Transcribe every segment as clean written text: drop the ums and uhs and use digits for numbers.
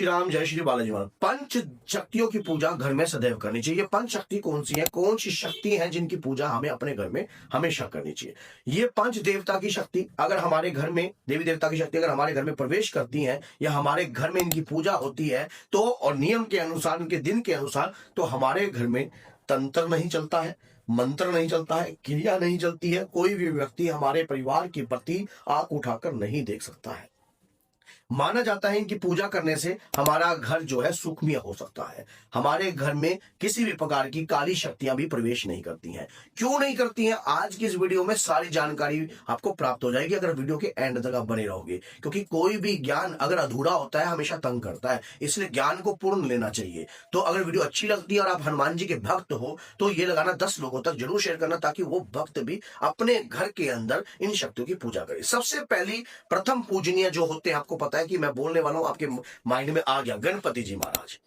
श्री राम, जय श्री बालाजी महाराज। पंच शक्तियों की पूजा घर में सदैव करनी चाहिए। पंच शक्ति कौन सी है, कौन सी शक्ति है जिनकी पूजा हमें अपने घर में हमेशा करनी चाहिए? ये पंच देवता की शक्ति अगर हमारे घर में, देवी देवता की शक्ति अगर हमारे घर में प्रवेश करती है या हमारे घर में इनकी पूजा होती है तो, और नियम के अनुसार, उनके दिन के अनुसार, तो हमारे घर में तंत्र नहीं चलता है, मंत्र नहीं चलता है, क्रिया नहीं चलती है। कोई भी व्यक्ति हमारे परिवार के प्रति आंख उठाकर नहीं देख सकता है। माना जाता है इनकी पूजा करने से हमारा घर जो है सुखमय हो सकता है। हमारे घर में किसी भी प्रकार की काली शक्तियां भी प्रवेश नहीं करती हैं। क्यों नहीं करती हैं, आज की इस वीडियो में सारी जानकारी आपको प्राप्त हो जाएगी अगर वीडियो के एंड तक आप बने रहोगे। क्योंकि कोई भी ज्ञान अगर अधूरा होता है हमेशा तंग करता है, इसलिए ज्ञान को पूर्ण लेना चाहिए। तो अगर वीडियो अच्छी लगती है और आप हनुमान जी के भक्त हो तो ये लगाना 10 लोगों तक जरूर शेयर करना, ताकि वो भक्त भी अपने घर के अंदर इन शक्तियों की पूजा करें। सबसे पहली प्रथम पूजनीय जो होते हैं, आपको पता है कि मैं बोलने वाला हूं, आपके माइंड में आ गया, गणपति जी महाराज।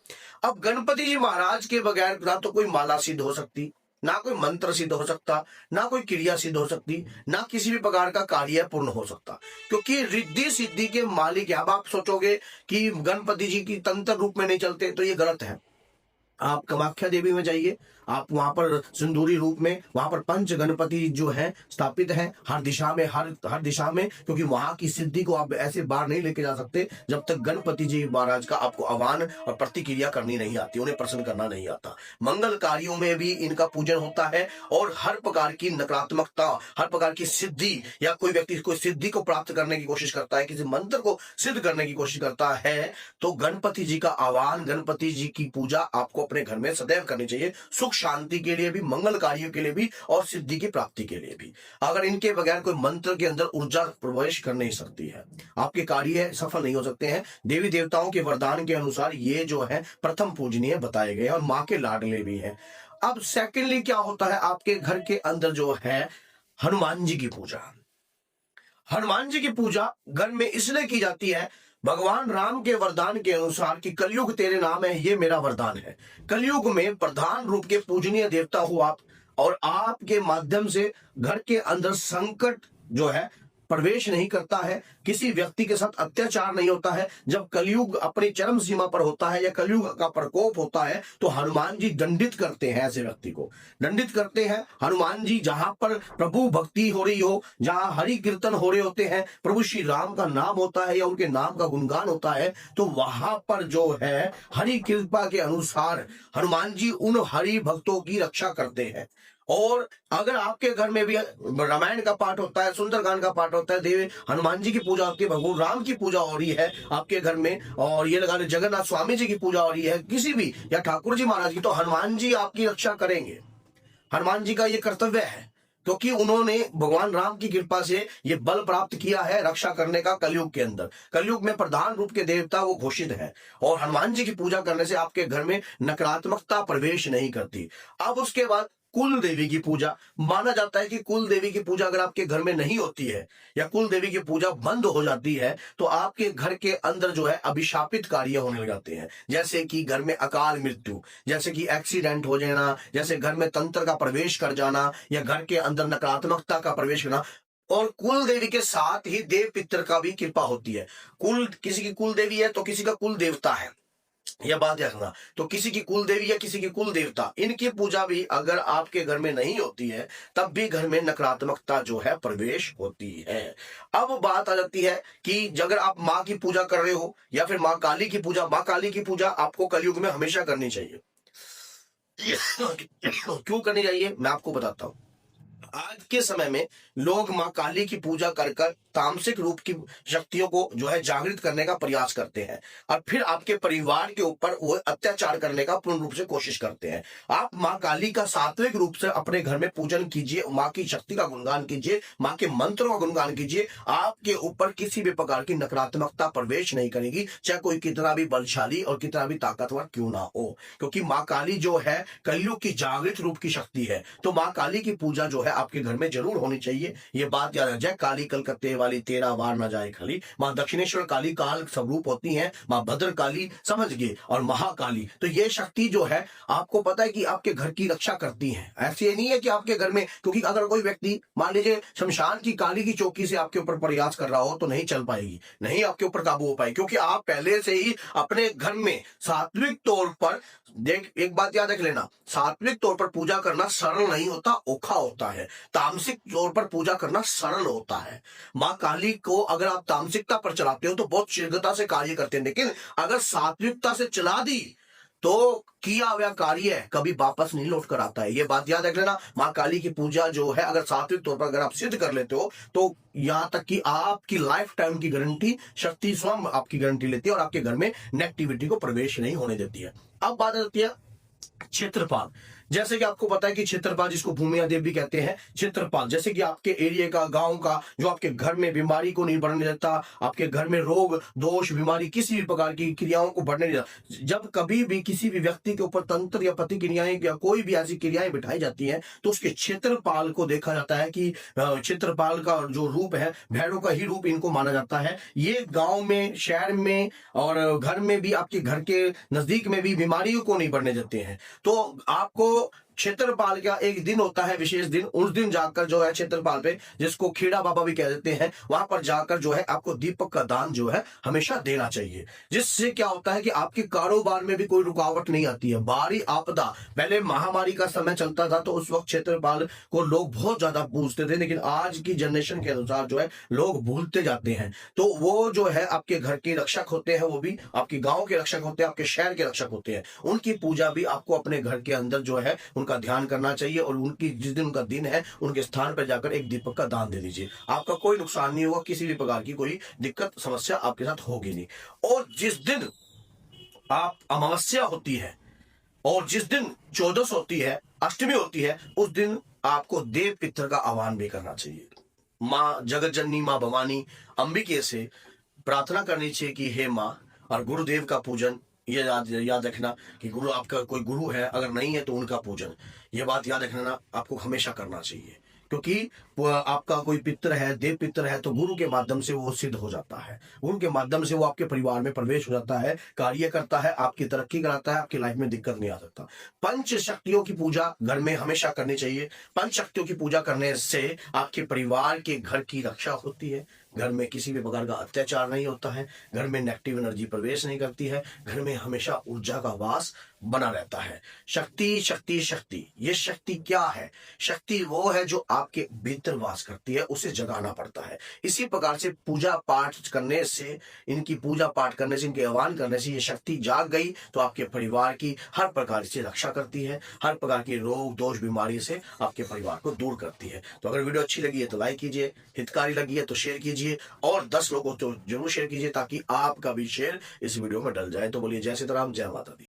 अब गणपति जी महाराज के बगैर ना तो कोई माला सिद्ध हो सकती, ना कोई मंत्र सिद्ध हो सकता, ना कोई क्रिया सिद्ध हो सकती, ना किसी भी प्रकार का कार्य पूर्ण हो सकता। क्योंकि रिद्धि सिद्धि के मालिक है। अब आप सोचोगे कि गणपति जी की तंत्र रूप में नहीं चलते, तो ये गलत है। आप कामाख्या देवी में जाइए, आप वहां पर सिंदूरी रूप में, वहां पर पंच गणपति जो है स्थापित है हर दिशा में, हर दिशा में। क्योंकि वहां की सिद्धि को आप ऐसे बाहर नहीं लेके जा सकते जब तक गणपति जी महाराज का आपको आह्वान और प्रतिक्रिया करनी नहीं आती, उन्हें प्रसन्न करना नहीं आता। मंगल कार्यों में भी इनका पूजन होता है और हर प्रकार की नकारात्मकता, हर प्रकार की सिद्धि, या कोई व्यक्ति कोई सिद्धि को प्राप्त करने की कोशिश करता है, किसी मंत्र को सिद्ध करने की कोशिश करता है, तो गणपति जी का आह्वान, गणपति जी की पूजा आपको अपने घर में सदैव करनी चाहिए। सुख शांति के लिए भी, मंगल कार्यों के लिए भी और सिद्धि की प्राप्ति के लिए भी। अगर इनके बगैर कोई मंत्र के अंदर ऊर्जा प्रवेश कर नहीं सकती है, आपके कार्य सफल नहीं हो सकते हैं। देवी देवताओं के वरदान के अनुसार ये जो है प्रथम पूजनीय बताए गए और मां के लाडले भी हैं। अब सेकेंडली क्या होता है, आपके घर के अंदर जो है हनुमान जी की पूजा। हनुमान जी की पूजा घर में इसलिए की जाती है, भगवान राम के वरदान के अनुसार कि कलयुग तेरे नाम है, ये मेरा वरदान है। कलयुग में प्रधान रूप के पूजनीय देवता हो आप, और आपके माध्यम से घर के अंदर संकट जो है प्रवेश नहीं करता है, किसी व्यक्ति के साथ अत्याचार नहीं होता है। जब कलयुग अपनी चरम सीमा पर होता है या कलयुग का प्रकोप होता है तो हनुमान जी दंडित करते हैं, ऐसे व्यक्ति को दंडित करते हैं। हनुमान जी जहां पर प्रभु भक्ति हो रही हो, जहां हरि कीर्तन हो रहे होते हैं, प्रभु श्री राम का नाम होता है या उनके नाम का गुणगान होता है, तो वहां पर जो है हरि कृपा के अनुसार हनुमान जी उन हरि भक्तों की रक्षा करते हैं। और अगर आपके घर में भी रामायण का पाठ होता है, सुंदरकांड का पाठ होता है, देवी हनुमान जी की पूजा होती है, भगवान राम की पूजा हो रही है आपके घर में, और ये लगा जगन्नाथ स्वामी जी की पूजा हो रही है, किसी भी, या ठाकुर जी महाराज की, तो हनुमान जी आपकी रक्षा करेंगे। हनुमान जी का ये कर्तव्य है, क्योंकि उन्होंने भगवान राम की कृपा से ये बल प्राप्त किया है रक्षा करने का। कलयुग के अंदर, कलयुग में प्रधान रूप के देवता वो घोषित है, और हनुमान जी की पूजा करने से आपके घर में नकारात्मकता प्रवेश नहीं करती। अब उसके बाद कुल देवी की पूजा। माना जाता है कि कुल देवी की पूजा अगर आपके घर में नहीं होती है या कुल देवी की पूजा बंद हो जाती है तो आपके घर के अंदर जो है अभिशापित कार्य होने लग जाते हैं। जैसे कि घर में अकाल मृत्यु, जैसे कि एक्सीडेंट हो जाना, जैसे घर में तंत्र का प्रवेश कर जाना, या घर के अंदर नकारात्मकता का प्रवेश करना। और कुल देवी के साथ ही देव पितर का भी कृपा होती है। कुल, किसी की कुल देवी है तो किसी का कुल देवता है, यह बात रखना। तो किसी की कुल देवी या किसी की कुल देवता, इनकी पूजा भी अगर आपके घर में नहीं होती है तब भी घर में नकारात्मकता जो है प्रवेश होती है। अब बात आ जाती है कि अगर आप माँ की पूजा कर रहे हो या फिर माँ काली की पूजा, माँ काली की पूजा आपको कलयुग में हमेशा करनी चाहिए। क्यों करनी चाहिए मैं आपको बताता हूं। आज के समय में लोग मां काली की पूजा कर तामसिक रूप की शक्तियों को जो है जागृत करने का प्रयास करते हैं, और फिर आपके परिवार के ऊपर वो अत्याचार करने का पूर्ण रूप से कोशिश करते हैं। आप मां काली का सात्विक रूप से अपने घर में पूजन कीजिए, मां की शक्ति का गुणगान कीजिए, मां के मंत्रों का गुणगान कीजिए। आपके ऊपर किसी भी प्रकार की नकारात्मकता प्रवेश नहीं करेगी, चाहे कोई कितना भी बलशाली और कितना भी ताकतवर क्यों ना हो। क्योंकि मां काली जो है कलयुग की जागृत रूप की शक्ति है, तो मां काली की पूजा जो है आपके घर में जरूर होनी चाहिए। ये बात याद रख जाए, काली कलकत्ते वाली तेरा वार न जाए खाली। माँ दक्षिणेश्वर काली काल स्वरूप होती है, माँ भद्र काली समझ गए, और महाकाली। तो ये शक्ति जो है आपको पता है कि आपके घर की रक्षा करती है। ऐसे ये नहीं है कि आपके घर में, क्योंकि अगर कोई व्यक्ति मान लीजिए शमशान की काली की चौकी से आपके ऊपर प्रयास कर रहा हो तो नहीं चल पाएगी, नहीं आपके ऊपर काबू हो पाएगी, क्योंकि आप पहले से ही अपने घर में सात्विक तौर पर, देख एक बात याद रख लेना, सात्विक तौर पर पूजा करना सरल नहीं होता, औखा होता है। तामसिक तौर पर पूजा करना सरल होता है। माँ काली को अगर आप तामसिकता पर चलाते हो तो बहुत शीघ्रता से कार्य करते हैं, लेकिन अगर सात्विकता से चला दी तो किया हुआ कार्य कभी वापस नहीं लौट कर आता है। ये बात याद रख लेना। माँ काली की पूजा जो है अगर सात्विक तौर पर अगर आप सिद्ध कर लेते हो तो यहाँ तक कि आपकी लाइफ टाइम की गारंटी शक्ति स्वयं आपकी गारंटी लेती है और आपके घर में नेगेटिविटी को प्रवेश नहीं होने देती है। अब बात आती है क्षेत्रपाल। जैसे कि आपको पता है कि क्षेत्रपाल, जिसको भूमिया देव भी कहते हैं, क्षेत्रपाल जैसे कि आपके एरिया का, गांव का, जो आपके घर में बीमारी को नहीं बढ़ने देता, आपके घर में रोग दोष बीमारी किसी भी प्रकार की क्रियाओं को बढ़ने नहीं देता। जब कभी भी किसी भी व्यक्ति के ऊपर तंत्र या प्रतिक्रियाएं या कोई भी ऐसी क्रियाएं बिठाई जाती हैं तो उसके क्षेत्रपाल को देखा जाता है कि क्षेत्रपाल का जो रूप है भैरव का ही रूप इनको माना जाता है। ये गाँव में, शहर में और घर में भी, आपके घर के नजदीक में भी बीमारियों को नहीं बढ़ने देते हैं। तो आपको क्षेत्रपाल का एक दिन होता है, विशेष दिन, उस दिन जाकर जो है क्षेत्रपाल पे, जिसको खेड़ा बाबा भी कह देते हैं, वहां पर जाकर जो है आपको दीपक का दान जो है हमेशा देना चाहिए। जिससे क्या होता है कि आपके कारोबार में भी कोई रुकावट नहीं आती है। बाहरी आपदा, पहले महामारी का समय चलता था तो उस वक्त क्षेत्रपाल को लोग बहुत ज्यादा पूजते थे, लेकिन आज की जनरेशन के अनुसार जो है लोग भूलते जाते हैं। तो वो जो है आपके घर के रक्षक होते हैं, वो भी आपके गाँव के रक्षक होते हैं, आपके शहर के रक्षक होते हैं। उनकी पूजा भी आपको अपने घर के अंदर जो है उनका ध्यान करना चाहिए, और उनकी जिस दिन उनका दिन है उनके स्थान पर जाकर एक दीपक का दान दे दीजिए। आपका कोई नुकसान नहीं होगा, किसी भी प्रकार की कोई दिक्कत समस्या आपके साथ होगी नहीं। और जिस दिन आप अमावस्या होती है और जिस दिन चौदस होती है, अष्टमी होती है, उस दिन आपको देव पितर का आह्वान भी करना चाहिए। माँ जगत जननी, माँ भवानी अंबिके से प्रार्थना करनी चाहिए कि हे माँ, और गुरुदेव का पूजन, ये याद रखना कि गुरु, आपका कोई गुरु है अगर नहीं है तो उनका पूजन, ये बात याद रखना आपको हमेशा करना चाहिए। क्योंकि आपका कोई पितर है, देव पितर है, तो गुरु के माध्यम से वो सिद्ध हो जाता है, गुरु के माध्यम से वो आपके परिवार में प्रवेश हो जाता है, कार्य करता है, आपकी तरक्की कराता है, आपकी लाइफ में दिक्कत नहीं आ सकता। पंच शक्तियों की पूजा घर में हमेशा करनी चाहिए। पंच शक्तियों की पूजा करने से आपके परिवार के घर की रक्षा होती है, घर में किसी भी प्रकार का अत्याचार नहीं होता है, घर में नेगेटिव एनर्जी प्रवेश नहीं करती है, घर में हमेशा ऊर्जा का वास बना रहता है। शक्ति शक्ति शक्ति, ये शक्ति क्या है? शक्ति वो है जो आपके भीतर वास करती है, उसे जगाना पड़ता है। इसी प्रकार से पूजा पाठ करने से, इनकी पूजा पाठ करने से, इनके आह्वान करने से ये शक्ति जाग गई तो आपके परिवार की हर प्रकार से रक्षा करती है, हर प्रकार की रोग दोष बीमारी से आपके परिवार को दूर करती है। तो अगर वीडियो अच्छी लगी है तो लाइक कीजिए, हितकारी लगी है तो शेयर कीजिए, और 10 लोगों को तो जरूर शेयर कीजिए ताकि आपका भी शेयर इस वीडियो में डल जाए। तो बोलिए जय सीताराम, जय माता दी।